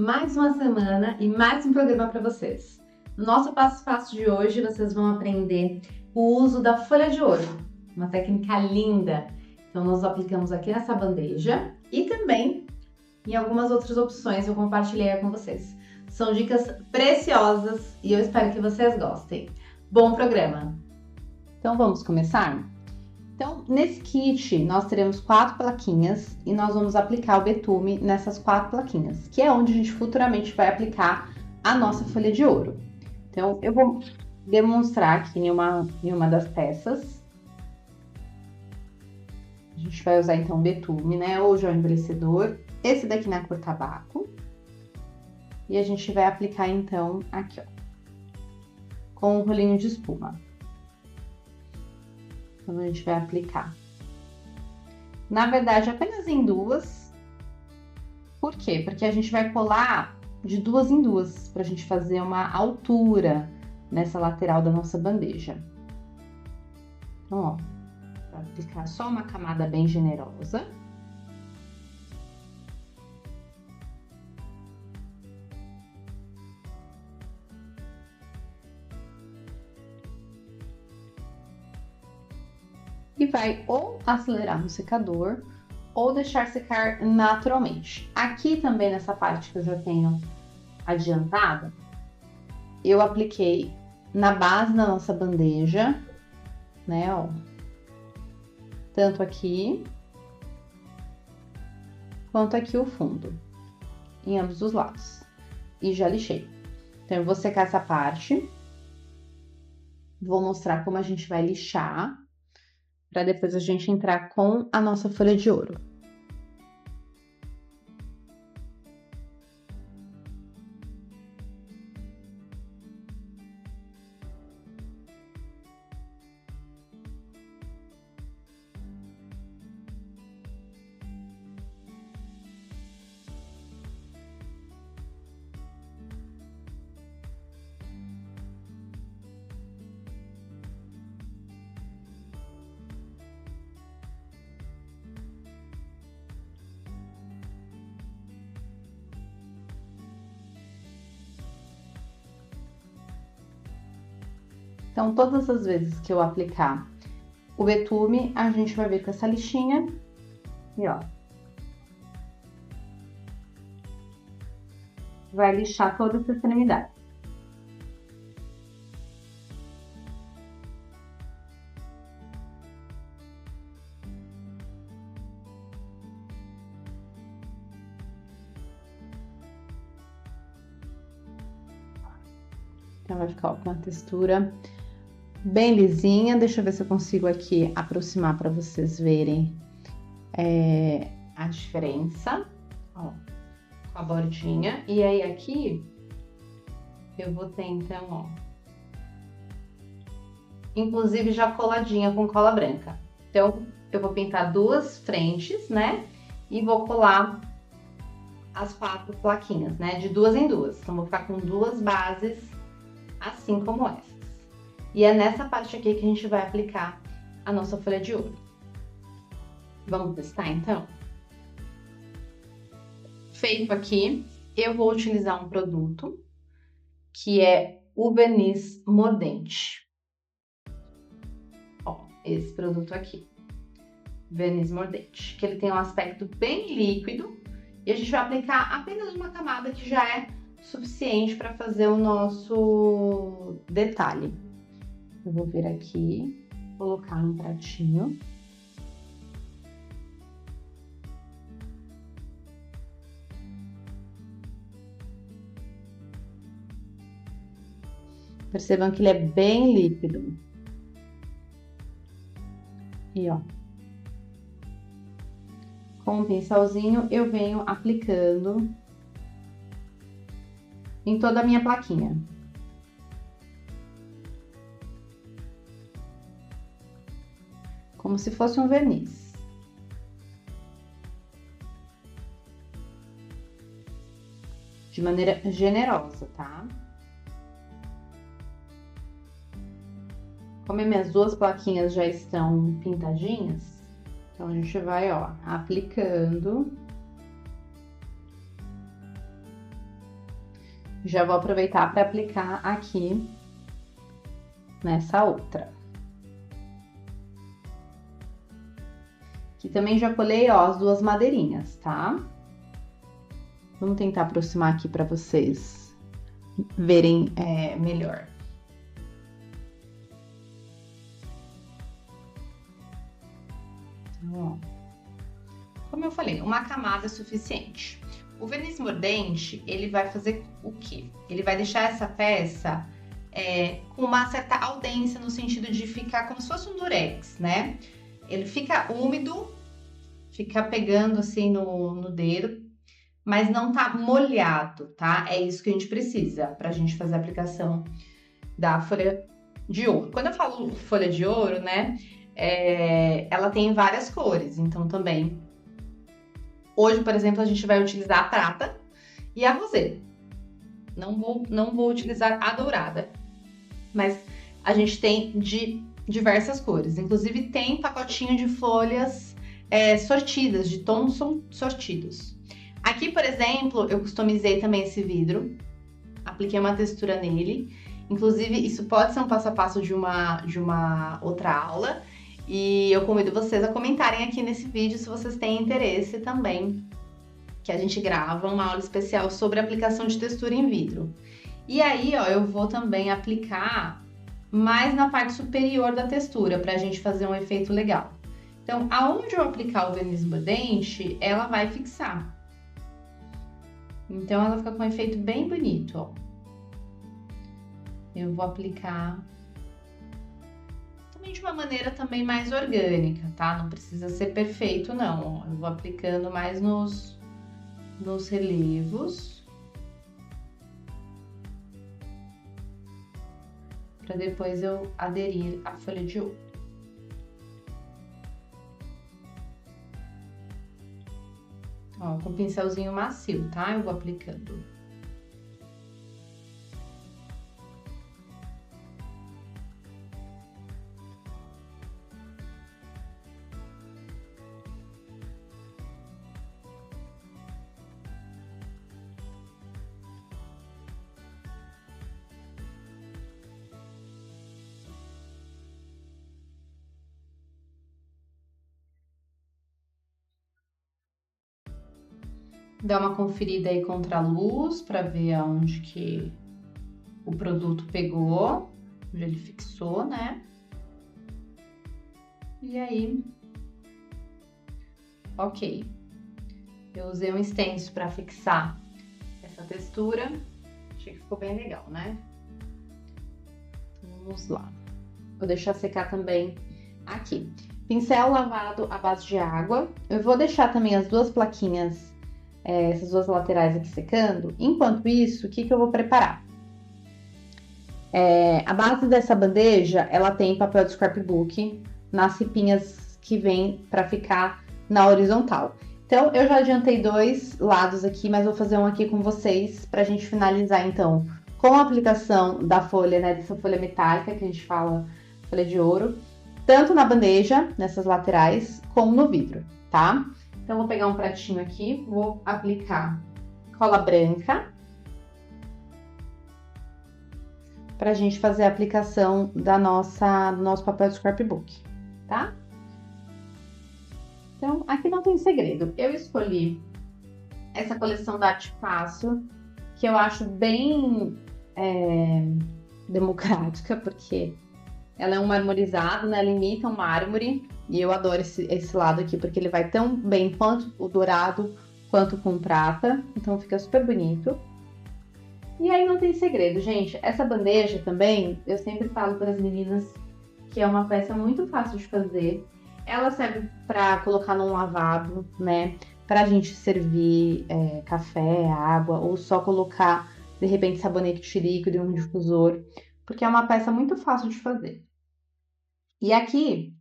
mais uma semana e mais um programa para vocês. No nosso passo a passo de hoje, vocês vão aprender o uso da folha de ouro, uma técnica linda. Então, nós aplicamos aqui nessa bandeja e também em algumas outras opções eu compartilhei com vocês. São dicas preciosas e eu espero que vocês gostem. Bom programa! Então, vamos começar? Então, nesse kit, nós teremos 4 plaquinhas e nós vamos aplicar o betume nessas 4 plaquinhas, que é onde a gente futuramente vai aplicar a nossa folha de ouro. Então, eu vou demonstrar aqui em uma das peças. A gente vai usar, então, betume, né, ou gel envelhecedor. Esse daqui na cor tabaco. E a gente vai aplicar, então, aqui, ó, com um rolinho de espuma. Então, a gente vai aplicar. Na verdade, apenas em 2. Por quê? Porque a gente vai colar de 2 em 2, pra gente fazer uma altura nessa lateral da nossa bandeja. Então, ó, vai aplicar só uma camada bem generosa. E vai ou acelerar no secador ou deixar secar naturalmente. Aqui também nessa parte que eu já tenho adiantada, eu apliquei na base da nossa bandeja, né, ó, tanto aqui quanto aqui o fundo, em ambos os lados, e já lixei. Então eu vou secar essa parte, vou mostrar como a gente vai lixar, para depois a gente entrar com a nossa folha de ouro. Então, todas as vezes que eu aplicar o betume, a gente vai vir com essa lixinha e, ó, vai lixar toda essa extremidade. Então, vai ficar, ó, com uma textura bem lisinha. Deixa eu ver se eu consigo aqui aproximar para vocês verem a diferença, ó, com a bordinha. E aí aqui eu vou ter, então, ó, inclusive já coladinha com cola branca. Então, eu vou pintar 2 frentes, né, e vou colar as 4 plaquinhas, né, de 2 em 2. Então, vou ficar com 2 bases assim como essas. E é nessa parte aqui que a gente vai aplicar a nossa folha de ouro. Vamos testar, então? Feito aqui, eu vou utilizar um produto que é o verniz mordente. Ó, esse produto aqui, verniz mordente, que ele tem um aspecto bem líquido e a gente vai aplicar apenas uma camada que já é suficiente para fazer o nosso detalhe. Eu vou vir aqui, colocar no pratinho. Percebam que ele é bem líquido. E, ó, com um pincelzinho eu venho aplicando em toda a minha plaquinha. Como se fosse um verniz. De maneira generosa, tá? Como as minhas 2 plaquinhas já estão pintadinhas, então a gente vai, ó, aplicando Já vou aproveitar para aplicar aqui nessa outra. Aqui também já colei, ó, as duas madeirinhas, tá? Vamos tentar aproximar aqui para vocês verem melhor. Então, ó. Como eu falei, uma camada é suficiente. O verniz mordente, ele vai fazer o quê? Ele vai deixar essa peça com uma certa aldência, no sentido de ficar como se fosse um durex, né? Ele fica úmido, fica pegando assim no dedo, mas não tá molhado, tá? É isso que a gente precisa pra gente fazer a aplicação da folha de ouro. Quando eu falo folha de ouro, né? Ela tem várias cores, então também... Hoje, por exemplo, a gente vai utilizar a prata e a rosé. Não vou utilizar a dourada, mas a gente tem de diversas cores. Inclusive tem pacotinho de folhas sortidas, de tons sortidos. Aqui, por exemplo, eu customizei também esse vidro, apliquei uma textura nele. Inclusive, isso pode ser um passo a passo de uma outra aula. E eu convido vocês a comentarem aqui nesse vídeo se vocês têm interesse também, que a gente grava uma aula especial sobre aplicação de textura em vidro. E aí, ó, eu vou também aplicar mais na parte superior da textura, pra gente fazer um efeito legal. Então, aonde eu aplicar o verniz mordente, ela vai fixar. Então, ela fica com um efeito bem bonito, ó. Eu vou aplicar... de uma maneira também mais orgânica, tá? Não precisa ser perfeito, não. Eu vou aplicando mais nos relevos. Para depois eu aderir à folha de ouro. Ó, com pincelzinho macio, tá? Eu vou aplicando. Dá uma conferida aí contra a luz para ver aonde que o produto pegou, onde ele fixou, né? E aí, ok. Eu usei um stencil para fixar essa textura. Achei que ficou bem legal, né? Então, vamos lá. Vou deixar secar também aqui. Pincel lavado à base de água. Eu vou deixar também as duas plaquinhas, essas duas laterais aqui secando. Enquanto isso, o que eu vou preparar? A base dessa bandeja, ela tem papel de scrapbook nas ripinhas que vem para ficar na horizontal. Então, eu já adiantei dois lados aqui, mas vou fazer um aqui com vocês pra gente finalizar, então, com a aplicação da folha, né, dessa folha metálica, que a gente fala folha de ouro, tanto na bandeja, nessas laterais, como no vidro, tá? Então, vou pegar um pratinho aqui, vou aplicar cola branca pra gente fazer a aplicação do nosso papel de scrapbook, tá? Então, aqui não tem segredo. Eu escolhi essa coleção da Arte Fácil, que eu acho bem democrática, porque ela é um marmorizado, né? Ela imita um mármore. E eu adoro esse lado aqui, porque ele vai tão bem quanto o dourado, quanto com prata. Então fica super bonito. E aí não tem segredo, gente. Essa bandeja também, eu sempre falo para as meninas que é uma peça muito fácil de fazer. Ela serve para colocar num lavabo, né? Pra gente servir café, água, ou só colocar, de repente, sabonete líquido em um difusor. Porque é uma peça muito fácil de fazer. E aqui...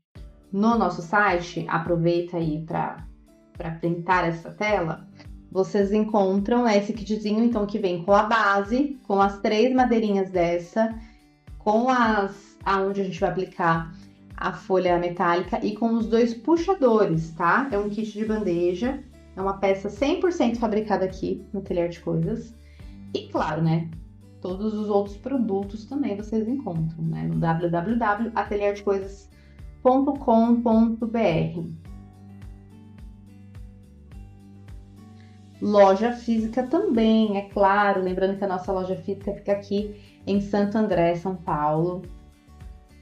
no nosso site, aproveita aí para printar essa tela, vocês encontram esse kitzinho, então, que vem com a base, com as 3 madeirinhas dessa, com aonde a gente vai aplicar a folha metálica e com os 2 puxadores, tá? É um kit de bandeja, é uma peça 100% fabricada aqui no Ateliê Arte Coisas. E claro, né? Todos os outros produtos também vocês encontram, né? No www.atelierdecoisas.com.br. Loja física também, é claro. Lembrando que a nossa loja física fica aqui em Santo André, São Paulo.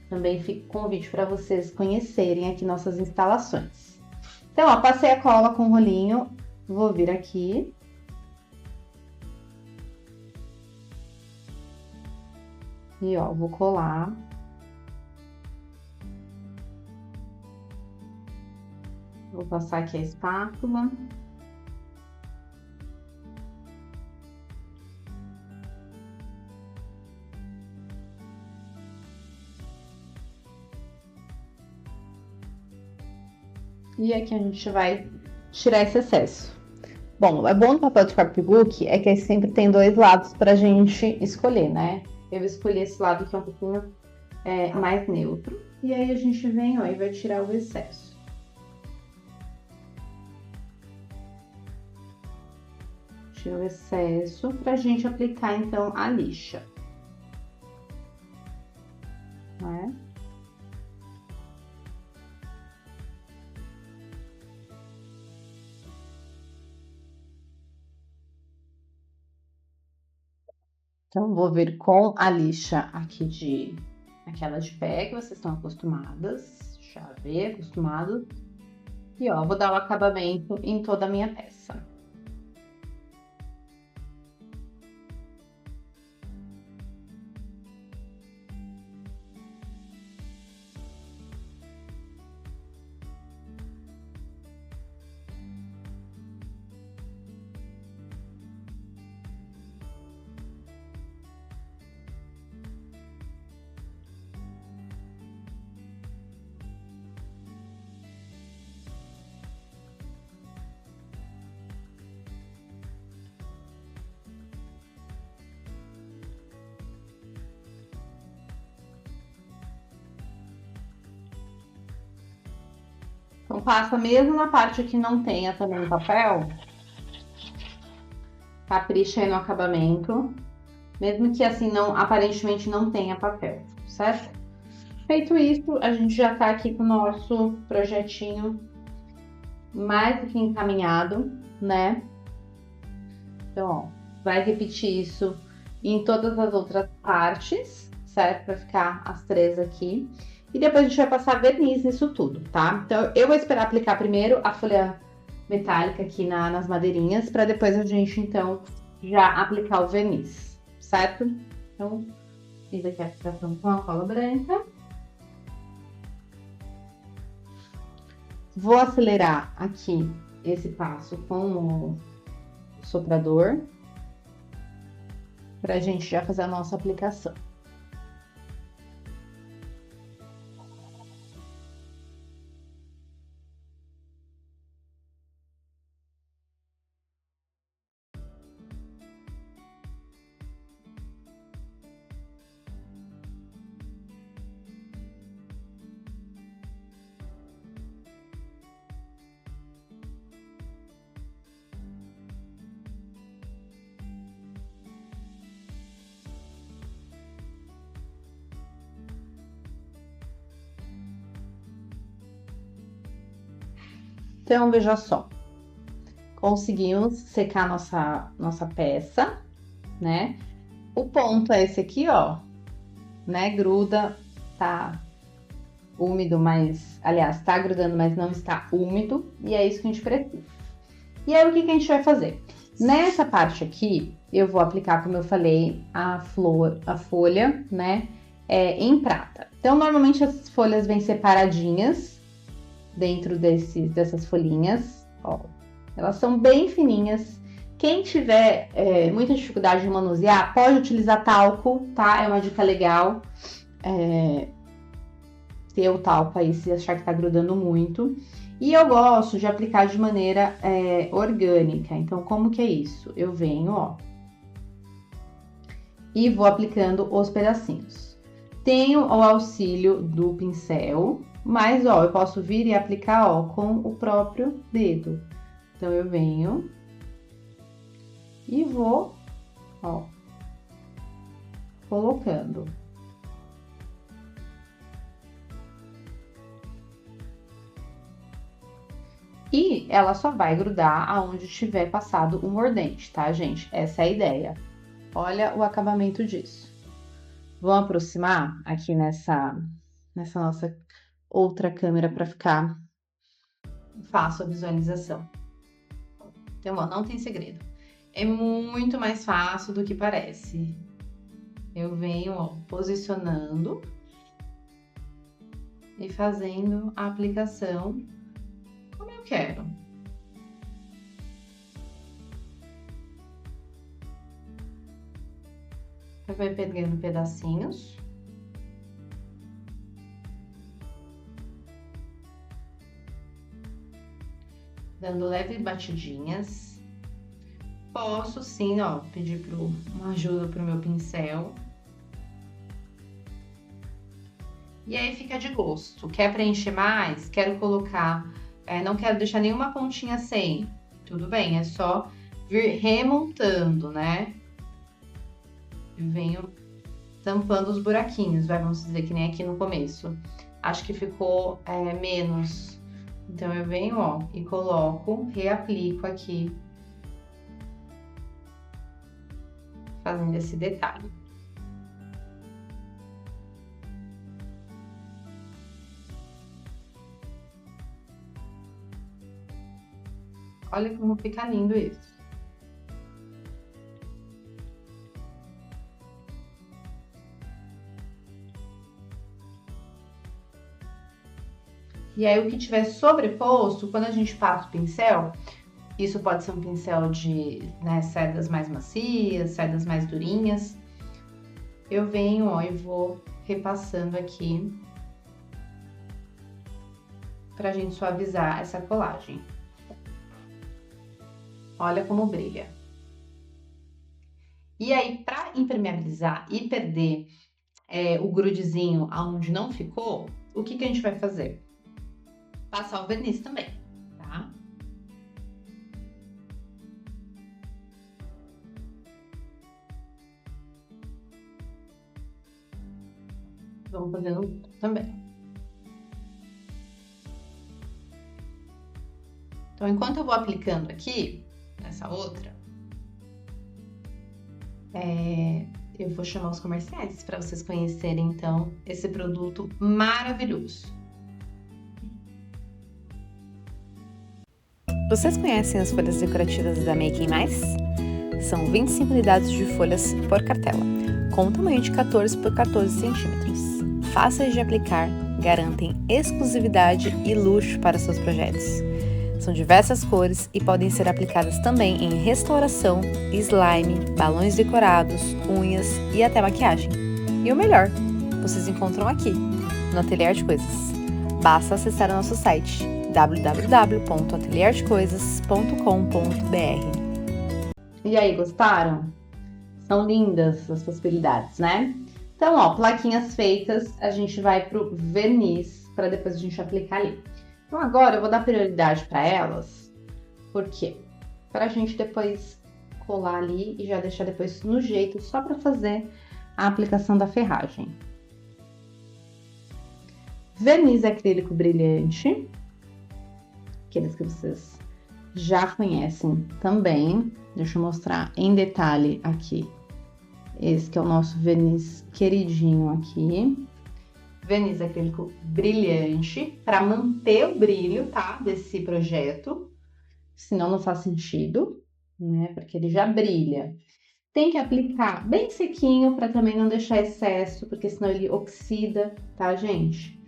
Também fica o convite para vocês conhecerem aqui nossas instalações. Então, ó, passei a cola com o rolinho. Vou vir aqui. E, ó, vou colar. Vou passar aqui a espátula. E aqui a gente vai tirar esse excesso. Bom, é bom no papel de scrapbook é que sempre tem dois lados pra gente escolher, né? Eu escolhi esse lado que é um pouquinho mais neutro. E aí a gente vem, ó, e vai tirar o excesso. Tira o excesso pra gente aplicar, então, a lixa. Né? Então, vou vir com a lixa aqui aquela de pé que vocês estão acostumadas, já ver, acostumado. E ó, vou dar o acabamento em toda a minha peça. Então, passa mesmo na parte que não tenha também papel, capricha aí no acabamento, mesmo que assim aparentemente não tenha papel, certo? Feito isso, a gente já tá aqui com o nosso projetinho mais do que encaminhado, né? Então, ó, vai repetir isso em todas as outras partes, certo? Pra ficar as três aqui. E depois a gente vai passar verniz nisso tudo, tá? Então, eu vou esperar aplicar primeiro a folha metálica aqui nas madeirinhas, para depois a gente, então, já aplicar o verniz, certo? Então, fiz aqui a aplicação com a cola branca. Vou acelerar aqui esse passo com o soprador, para a gente já fazer a nossa aplicação. Então, veja só, conseguimos secar nossa peça, né? O ponto é esse aqui, ó, né? Gruda, tá úmido, mas, aliás, tá grudando, mas não está úmido, e é isso que a gente precisa. E aí, o que a gente vai fazer? Nessa parte aqui, eu vou aplicar, como eu falei, a folha, né? Em prata. Então, normalmente as folhas vêm separadinhas dentro dessas folhinhas, ó. Elas são bem fininhas. Quem tiver muita dificuldade de manusear, pode utilizar talco, tá? É uma dica legal. Ter o talco aí se achar que tá grudando muito. E eu gosto de aplicar de maneira orgânica. Então, como que é isso? Eu venho, ó, e vou aplicando os pedacinhos. Tenho o auxílio do pincel, mas, ó, eu posso vir e aplicar, ó, com o próprio dedo. Então, eu venho e vou ó, colocando. E ela só vai grudar aonde tiver passado o mordente, tá, gente? Essa é a ideia. Olha o acabamento disso. Vamos aproximar aqui nessa nossa outra câmera para ficar fácil a visualização. Então, ó, não tem segredo. É muito mais fácil do que parece. Eu venho, ó, posicionando e fazendo a aplicação como eu quero. Eu vou pegando pedacinhos. Dando leves batidinhas. Posso sim, ó, pedir uma ajuda pro meu pincel. E aí fica de gosto. Quer preencher mais? Quero colocar... não quero deixar nenhuma pontinha sem. Tudo bem, é só vir remontando, né? Eu venho tampando os buraquinhos, vamos dizer que nem aqui no começo. Acho que ficou menos. Então, eu venho, ó, e coloco, reaplico aqui. Fazendo esse detalhe. Olha como fica lindo isso. E aí, o que tiver sobreposto, quando a gente passa o pincel, isso pode ser um pincel de, né, cerdas mais macias, cerdas mais durinhas. Eu venho, ó, e vou repassando aqui pra gente suavizar essa colagem. Olha como brilha. E aí, pra impermeabilizar e perder o grudezinho aonde não ficou, o que a gente vai fazer? Passar o verniz também, tá? Vamos fazendo também. Então, enquanto eu vou aplicando aqui, nessa outra, eu vou chamar os comerciais para vocês conhecerem, então, esse produto maravilhoso. Vocês conhecem as folhas decorativas da Making Mais? São 25 unidades de folhas por cartela, com um tamanho de 14 por 14 centímetros. Fáceis de aplicar, garantem exclusividade e luxo para seus projetos. São diversas cores e podem ser aplicadas também em restauração, slime, balões decorados, unhas e até maquiagem. E o melhor, vocês encontram aqui, no Ateliê Arte Coisas. Basta acessar o nosso site www.atelierartecoisas.com.br. E aí, gostaram? São lindas as possibilidades, né? Então, ó, plaquinhas feitas, a gente vai pro verniz para depois a gente aplicar ali. Então, agora eu vou dar prioridade para elas, por quê? Para a gente depois colar ali e já deixar depois no jeito, só para fazer a aplicação da ferragem. Verniz acrílico brilhante, aqueles que vocês já conhecem também. Deixa eu mostrar em detalhe aqui. Esse que é o nosso verniz queridinho aqui. Verniz acrílico brilhante, para manter o brilho, tá? Desse projeto. Senão não faz sentido, né? Porque ele já brilha. Tem que aplicar bem sequinho, para também não deixar excesso, porque senão ele oxida, tá, gente?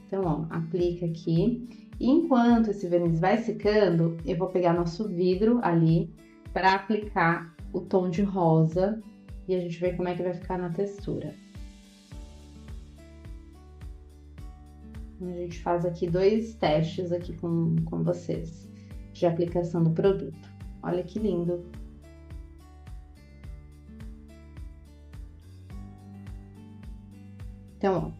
Então, ó, aplica aqui. E enquanto esse verniz vai secando, eu vou pegar nosso vidro ali para aplicar o tom de rosa e a gente vê como é que vai ficar na textura. A gente faz aqui 2 testes aqui com vocês de aplicação do produto. Olha que lindo! Então, ó,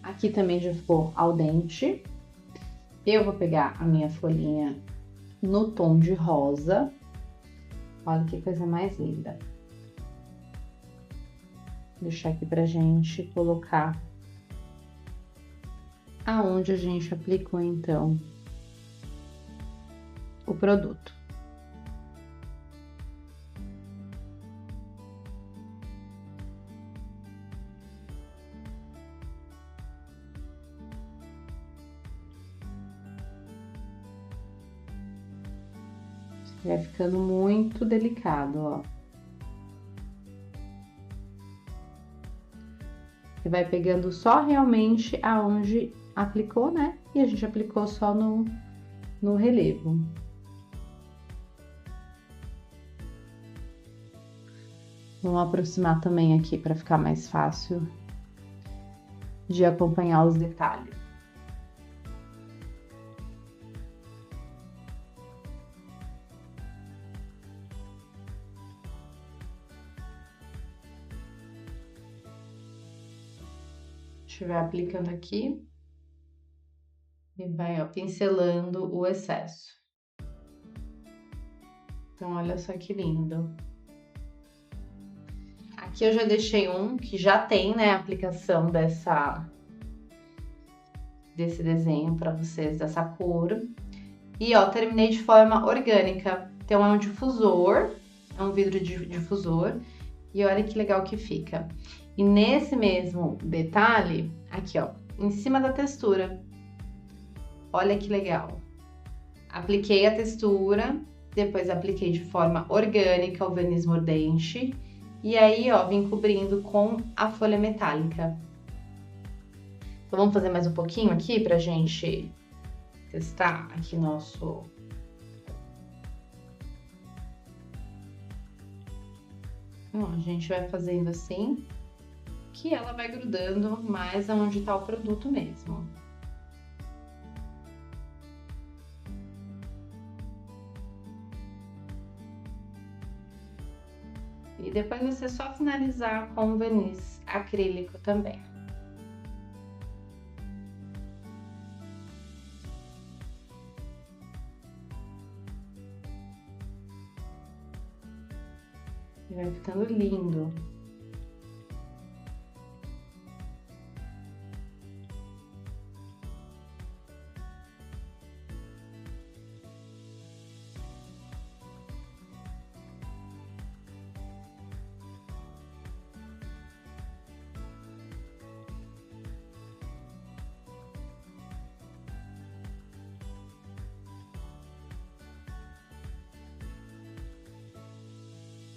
aqui também já ficou al dente. Eu vou pegar a minha folhinha no tom de rosa. Olha que coisa mais linda. deixar aqui pra gente colocar aonde a gente aplicou, então, o produto. Vai ficando muito delicado, ó. Você vai pegando só realmente aonde aplicou, né? E a gente aplicou só no relevo. Vamos aproximar também aqui para ficar mais fácil de acompanhar os detalhes. Estiver aplicando aqui e vai, ó, pincelando o excesso. Então, olha só que lindo. Aqui eu já deixei um que já tem, né, a aplicação desse desenho para vocês, dessa cor. E, ó, terminei de forma orgânica. Então, é um difusor, é um vidro de difusor. E olha que legal que fica. E nesse mesmo detalhe, aqui, ó, em cima da textura. Olha que legal. Apliquei a textura, depois apliquei de forma orgânica o verniz mordente. E aí, ó, vim cobrindo com a folha metálica. Então, vamos fazer mais um pouquinho aqui pra gente testar aqui nosso... Então, a gente vai fazendo assim, que ela vai grudando mais aonde tá o produto mesmo. E depois você só finalizar com o verniz acrílico também. E vai ficando lindo.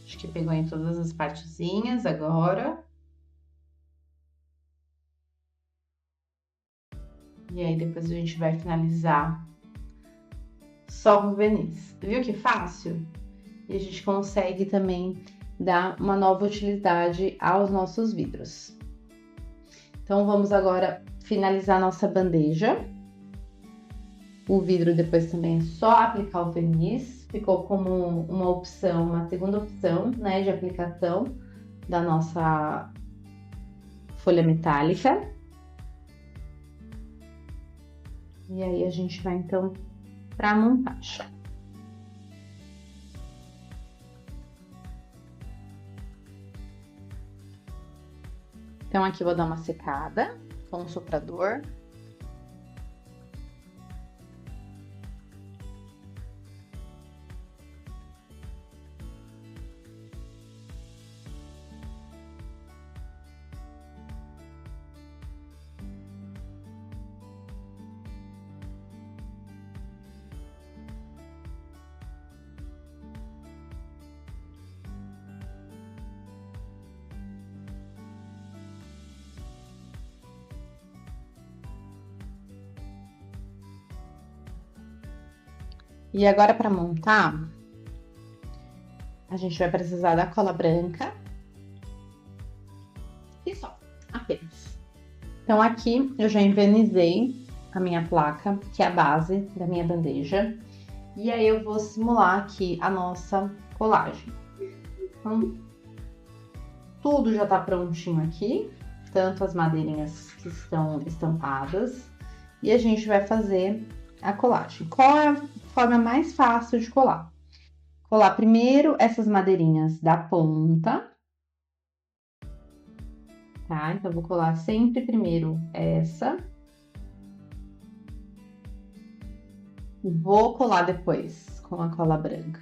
Acho que pegou em todas as partezinhas agora. E aí, depois a gente vai finalizar só com verniz. Viu que fácil? E a gente consegue também dar uma nova utilidade aos nossos vidros. Então, vamos agora finalizar nossa bandeja. O vidro depois também é só aplicar o verniz. Ficou como uma opção, uma segunda opção, né, de aplicação da nossa folha metálica. E aí, a gente vai, então, para a montagem. Então, aqui eu vou dar uma secada com o soprador. E agora, para montar, a gente vai precisar da cola branca e só, apenas. Então, aqui eu já envernizei a minha placa, que é a base da minha bandeja. E aí, eu vou simular aqui a nossa colagem. Então, tudo já tá prontinho aqui, tanto as madeirinhas que estão estampadas. E a gente vai fazer a colagem. Qual é a forma mais fácil de colar? Colar primeiro essas madeirinhas da ponta. tá? Então, eu vou colar sempre primeiro essa. Vou colar depois, com a cola branca,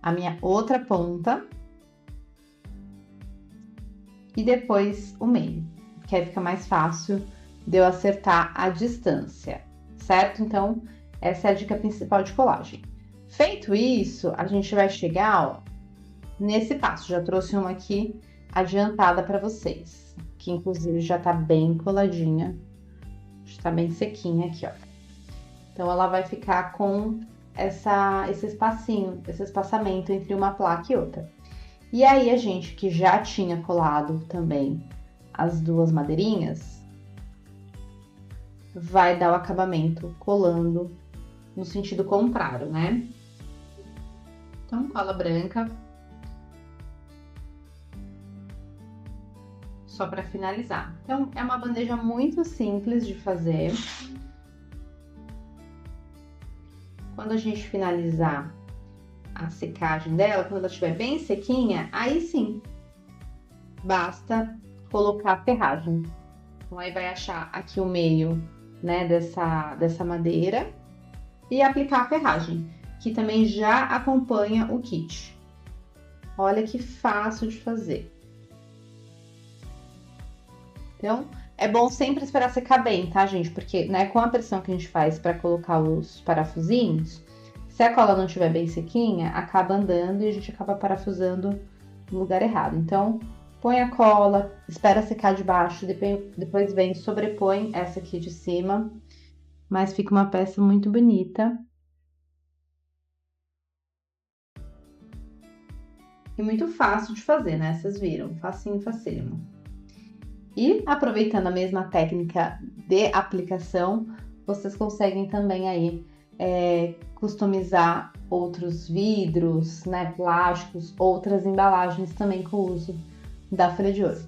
a minha outra ponta. E depois o meio, que aí fica mais fácil de eu acertar a distância, certo? Então, essa é a dica principal de colagem. Feito isso, a gente vai chegar, ó, nesse passo. Já trouxe uma aqui adiantada para vocês, que inclusive já tá bem coladinha, já tá bem sequinha aqui, ó. Então, ela vai ficar com esse espacinho, esse espaçamento entre uma placa e outra. E aí, a gente que já tinha colado também as duas madeirinhas, vai dar o acabamento colando no sentido contrário, né? Então, cola branca. Só para finalizar. Então, é uma bandeja muito simples de fazer. Quando a gente finalizar a secagem dela, quando ela estiver bem sequinha, aí sim, basta colocar a ferragem. Então, aí vai achar aqui o meio, né, dessa madeira e aplicar a ferragem, que também já acompanha o kit. Olha que fácil de fazer. Então, é bom sempre esperar secar bem, tá, gente? Porque, né, com a pressão que a gente faz para colocar os parafusinhos, se a cola não estiver bem sequinha, acaba andando e a gente acaba parafusando no lugar errado. Então, põe a cola, espera secar de baixo, depois vem e sobrepõe essa aqui de cima, mas fica uma peça muito bonita. E muito fácil de fazer, né? Vocês viram? Facinho, facílimo. E aproveitando a mesma técnica de aplicação, vocês conseguem também aí customizar outros vidros, né, plásticos, outras embalagens também com o uso da folha de ouro.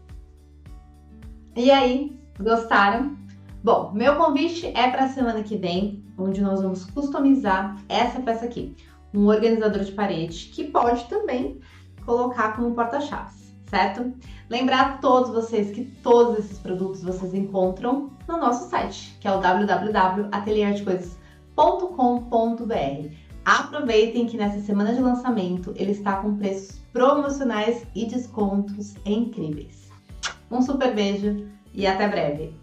E aí, gostaram? Bom, meu convite é para a semana que vem, onde nós vamos customizar essa peça aqui, um organizador de parede que pode também colocar como porta-chaves, certo? Lembrar a todos vocês que todos esses produtos vocês encontram no nosso site, que é o www.atelierdecoisas.com.br. Aproveitem que nessa semana de lançamento ele está com preços promocionais e descontos incríveis. Um super beijo e até breve!